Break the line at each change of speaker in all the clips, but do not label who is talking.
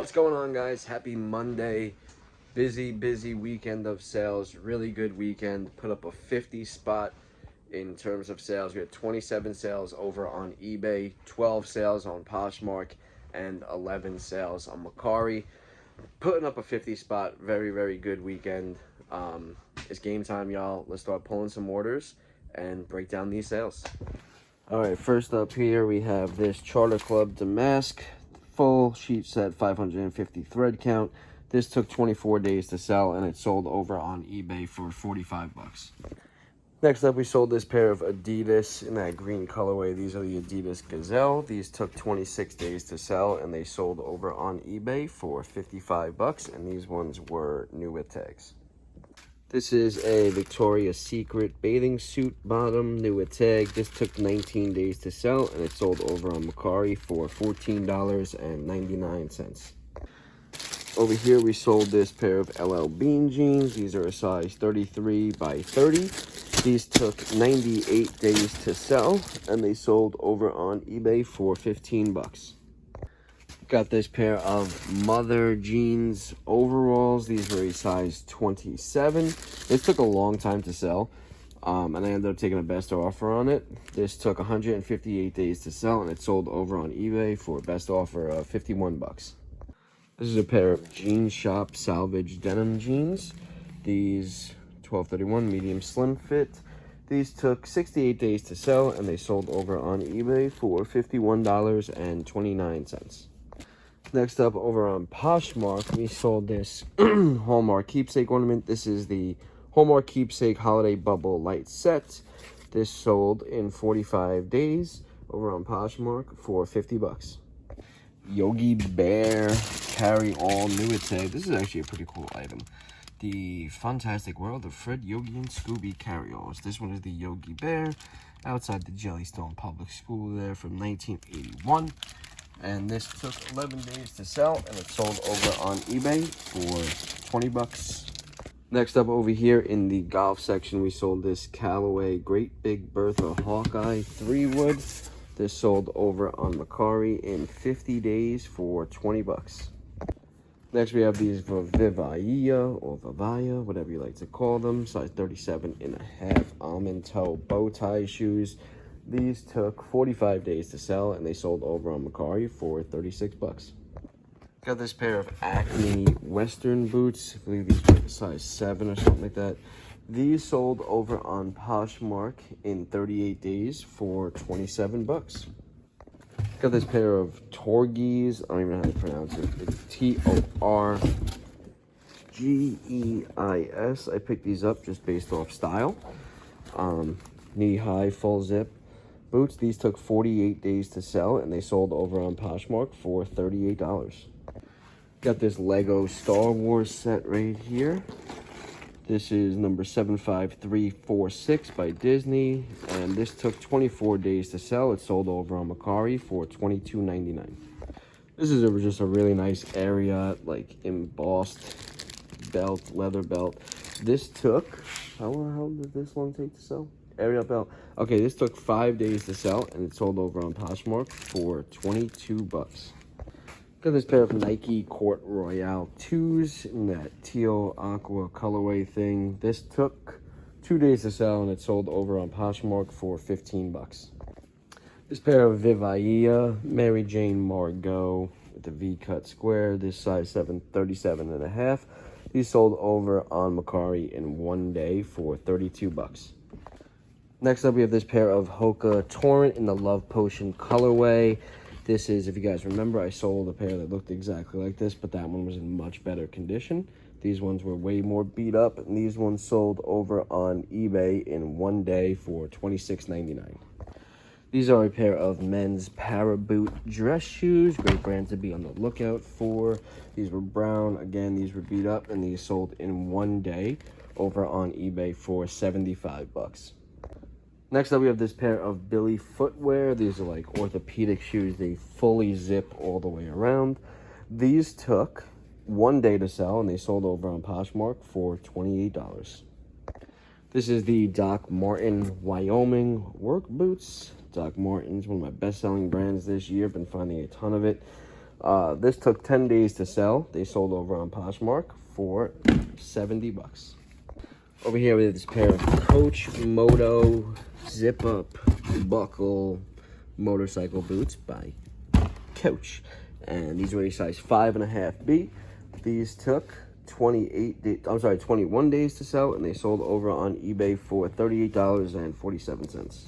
What's going on, guys? Happy Monday. Busy weekend of sales. Really good weekend. Put up a 50 spot in terms of sales. We had 27 sales over on eBay, 12 sales on Poshmark, and 11 sales on Mercari. Putting up a 50 spot. Very good weekend. It's game time, y'all. Let's start pulling some orders and break down these sales. All right, first up here we have this Charter Club Damask full sheet set, 550 thread count. This took 24 days to sell, and it sold over on eBay for 45 bucks. Next up, we sold this pair of Adidas in that green colorway. These are the Adidas Gazelle. These took 26 days to sell, and they sold over on eBay for 55 bucks, and these ones were new with tags. This is a Victoria's Secret bathing suit bottom, new with tag. This took 19 days to sell, and it sold over on Mercari for $14.99. Over here, we sold this pair of LL Bean jeans. These are a size 33 by 30. These took 98 days to sell, and they sold over on eBay for 15 bucks. Got this pair of Mother jeans overalls. These were a size 27. This took a long time to sell, and I ended up taking a best offer on it. This took 158 days to sell, and it sold over on eBay for a best offer of 51 bucks. This is a pair of Jean Shop salvage denim jeans. These 1231 medium slim fit. These took 68 days to sell, and they sold over on eBay for $51.29. Next up, over on Poshmark, we sold this Hallmark keepsake ornament. This is the Hallmark keepsake holiday bubble light set. This sold in 45 days over on Poshmark for 50 bucks. Yogi Bear carry all new with tag. This is actually a pretty cool item. The Fantastic World of Fred, Yogi, and Scooby carry-alls. This one is the Yogi Bear outside the Jellystone Public School there from 1981. And this took 11 days to sell, and it sold over on eBay for 20 bucks. Next up over here in the golf section, we sold this Callaway Great Big Bertha Hawkeye 3-wood. This sold over on Mercari in 50 days for 20 bucks. Next, we have these Vivaya or Vivaya, whatever you like to call them, size 37.5 almond toe bow tie shoes. These took 45 days to sell, and they sold over on Mercari for 36 bucks. Got this pair of Acme Western boots. I believe these are size 7 or something like that. These sold over on Poshmark in 38 days for 27 bucks. Got this pair of Torgees. I don't even know how to pronounce it. It's Torgeis. I picked these up just based off style. Knee-high, full zip boots. These took 48 days to sell, and they sold over on Poshmark for $38. Got this Lego Star Wars set right here. This is number 75346 by Disney, and this took 24 days to sell. It sold over on Mercari for $22.99. This is just a really nice area, like embossed belt, leather belt. This took, how did this one take to sell? Area belt. Okay, this took 5 days to sell, and it sold over on Poshmark for 22 bucks. Got this pair of Nike Court Royale 2s in that teal aqua colorway thing. This took 2 days to sell, and it sold over on Poshmark for 15 bucks. This pair of Vivaya Mary Jane Margot with the V-cut square. This size 37.5. These sold over on Mercari in 1 day for 32 bucks. Next up, we have this pair of Hoka Torrent in the Love Potion colorway. This is, if you guys remember, I sold a pair that looked exactly like this, but that one was in much better condition. These ones were way more beat up, and these ones sold over on eBay in 1 day for $26.99. These are a pair of men's Paraboot dress shoes. Great brand to be on the lookout for. These were brown. Again, these were beat up, and these sold in 1 day over on eBay for 75 bucks. Next up, we have this pair of Billy footwear. These are like orthopedic shoes. They fully zip all the way around. These took 1 day to sell, and they sold over on Poshmark for $28. This is the Doc Martin Wyoming work boots. Doc Martin's one of my best-selling brands this year. Been finding a ton of it. This took 10 days to sell. They sold over on Poshmark for 70 bucks. Over here we have this pair of Coach Moto zip up buckle motorcycle boots by Coach. And these are a size 5.5B. These took 21 days to sell, and they sold over on eBay for $38.47.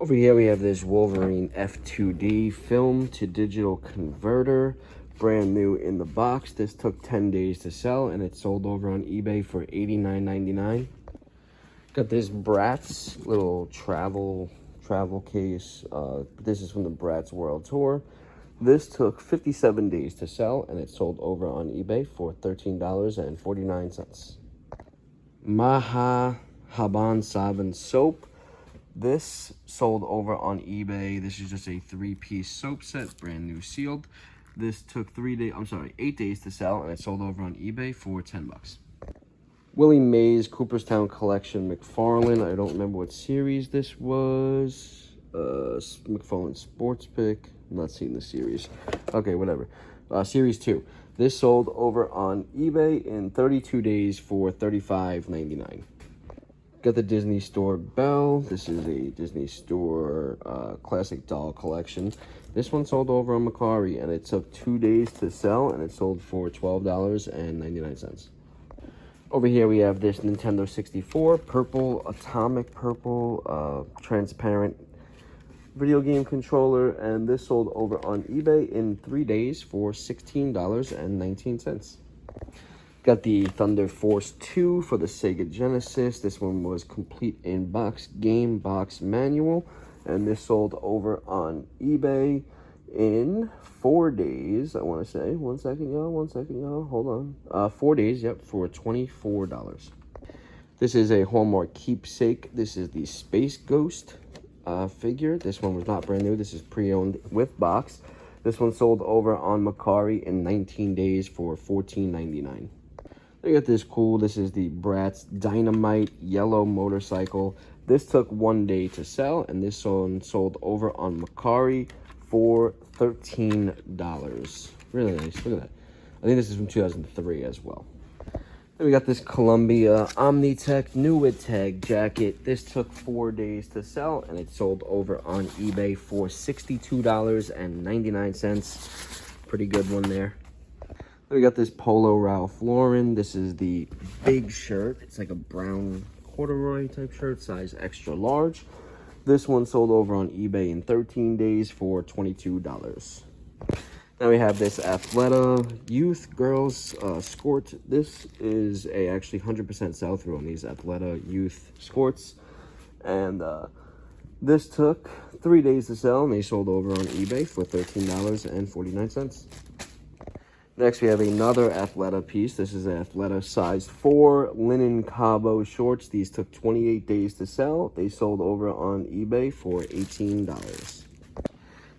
Over here we have this Wolverine F2D film to digital converter, brand new in the box. This took 10 days to sell, and it sold over on eBay for $89.99. Got this Bratz little travel case. This is from the Bratz World Tour. This took 57 days to sell, and it sold over on eBay for $13.49. Maha Haban Sabun soap. This sold over on eBay. This is just a 3-piece soap set, brand new sealed. This took 8 days to sell, and it sold over on eBay for 10 bucks. Willie Mays Cooperstown Collection McFarlane. I don't remember what series this was. McFarlane Sports Pick. I'm not seeing the series. Okay, whatever. Series 2. This sold over on eBay in 32 days for $35.99. Got the Disney Store Belle. This is a Disney Store classic doll collection. This one sold over on Mercari, and it took 2 days to sell, and it sold for $12.99. Over here we have this Nintendo 64 purple, atomic purple, transparent video game controller, and this sold over on eBay in 3 days for $16.19. Got the Thunder Force 2 for the Sega Genesis. This one was complete in-box game box manual, and this sold over on eBay in 4 days, I want to say. One second, y'all. Hold on. 4 days, yep, for $24. This is a Hallmark keepsake. This is the Space Ghost figure. This one was not brand new. This is pre-owned with box. This one sold over on Mercari in 19 days for $14.99. They got this cool. This is the Bratz Dynamite yellow motorcycle. This took 1 day to sell, and this one sold over on Mercari for $13. Really nice. Look at that. I think this is from 2003 as well. Then we got this Columbia Omnitech Nuitag jacket. This took 4 days to sell, and it sold over on eBay for $62.99. Pretty good one there. Then we got this Polo Ralph Lauren. This is the big shirt. It's like a brown corduroy type shirt, size extra large. This one sold over on eBay in 13 days for $22. Now we have this Athleta Youth Girls Skort. This is a actually 100% sell-through on these Athleta Youth Skorts. And this took 3 days to sell, and they sold over on eBay for $13.49. Next, we have another Athleta piece. This is an Athleta size 4 linen Cabo shorts. These took 28 days to sell. They sold over on eBay for $18.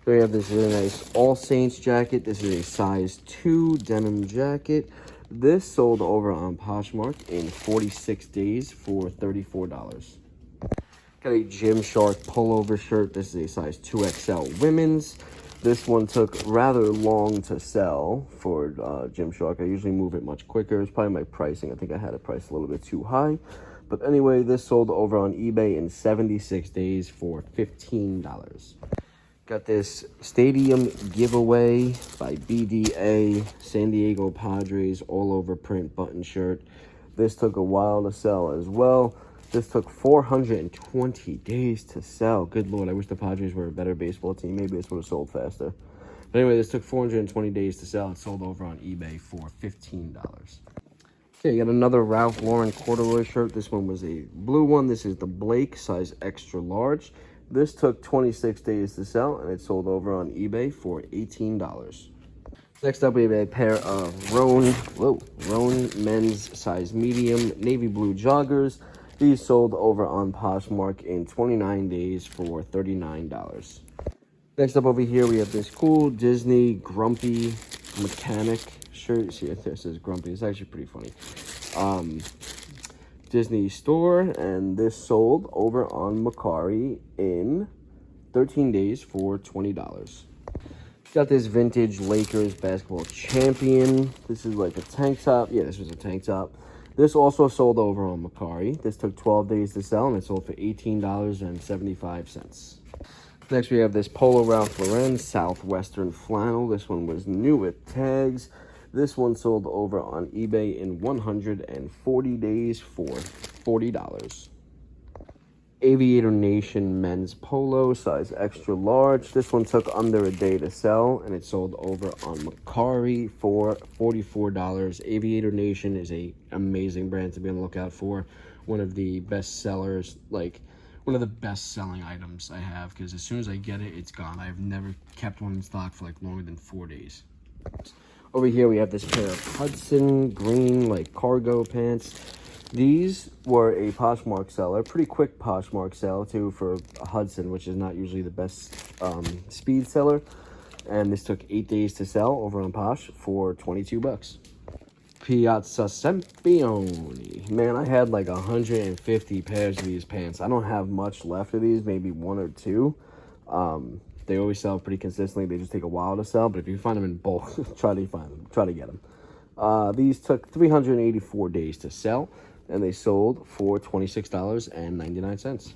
So we have this really nice All Saints jacket. This is a size 2 denim jacket. This sold over on Poshmark in 46 days for $34. Got a Gymshark pullover shirt. This is a size 2XL women's. This one took rather long to sell for Gymshark. I usually move it much quicker. It's probably my pricing. I think I had it priced a little bit too high. But anyway, this sold over on eBay in 76 days for $15. Got this Stadium Giveaway by BDA, San Diego Padres all over print button shirt. This took a while to sell as well. This took 420 days to sell. Good Lord, I wish the Padres were a better baseball team. Maybe this would have sold faster. But anyway, this took 420 days to sell. It sold over on eBay for $15. Okay, you got another Ralph Lauren corduroy shirt. This one was a blue one. This is the Blake, size extra large. This took 26 days to sell, and it sold over on eBay for $18. Next up, we have a pair of Roan men's size medium navy blue joggers. These sold over on Poshmark in 29 days for $39. Next up over here, we have this cool Disney Grumpy Mechanic shirt. See, it says Grumpy. It's actually pretty funny. Disney Store, and this sold over on Mercari in 13 days for $20. Got this vintage Lakers basketball champion. This is like a tank top. Yeah, this was a tank top. This also sold over on Mercari. This took 12 days to sell, and it sold for $18.75. Next, we have this Polo Ralph Lauren Southwestern flannel. This one was new with tags. This one sold over on eBay in 140 days for $40. Aviator Nation men's polo, size extra large. This one took under a day to sell, and it sold over on Mercari for $44. Aviator Nation is a amazing brand to be on the lookout for. One of the best sellers, like one of the best selling items I have, because as soon as I get it, it's gone. I've never kept one in stock for like longer than 4 days. Over here, we have this pair of Hudson green, like cargo pants. These were a Poshmark seller, pretty quick Poshmark sell too for Hudson, which is not usually the best speed seller. And this took 8 days to sell over on Posh for 22 bucks. Piazza Sempione. Man, I had like 150 pairs of these pants. I don't have much left of these, maybe 1 or 2. They always sell pretty consistently. They just take a while to sell, but if you find them in bulk, try to get them. These took 384 days to sell, and they sold for $26.99.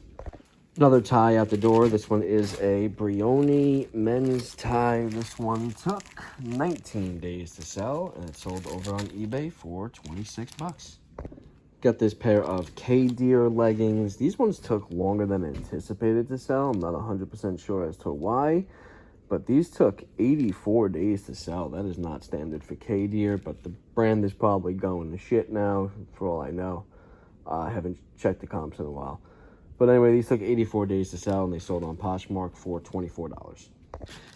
Another tie out the door. This one is a Brioni men's tie. This one took 19 days to sell, and it sold over on eBay for 26 bucks. Got this pair of K-Deer leggings. These ones took longer than anticipated to sell. I'm not 100% sure as to why, but these took 84 days to sell. That is not standard for K-Deer, but the brand is probably going to shit now, for all I know. I haven't checked the comps in a while. But anyway, these took 84 days to sell, and they sold on Poshmark for $24.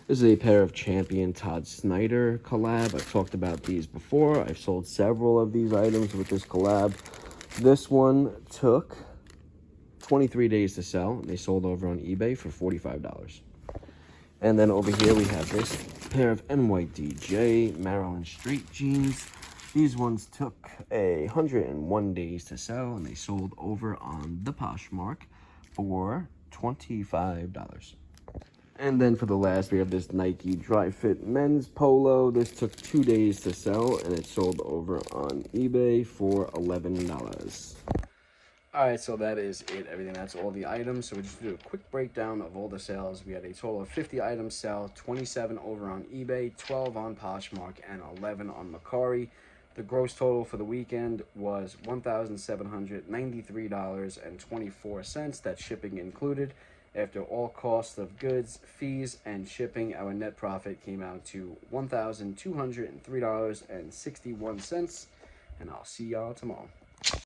This is a pair of Champion Todd Snyder collab. I've talked about these before. I've sold several of these items with this collab. This one took 23 days to sell, and they sold over on eBay for $45. And then over here we have this pair of NYDJ Maryland Straight jeans. These ones took 101 days to sell, and they sold over on the Poshmark for $25. And then for the last, we have this Nike Dry Fit men's polo. This took 2 days to sell, and it sold over on eBay for $11. All right, so that is it, everything. That's all the items. So we just do a quick breakdown of all the sales. We had a total of 50 items sell, 27 over on eBay, 12 on Poshmark, and 11 on Mercari. The gross total for the weekend was $1,793.24. That's shipping included. After all costs of goods, fees, and shipping, our net profit came out to $1,203.61. And I'll see y'all tomorrow.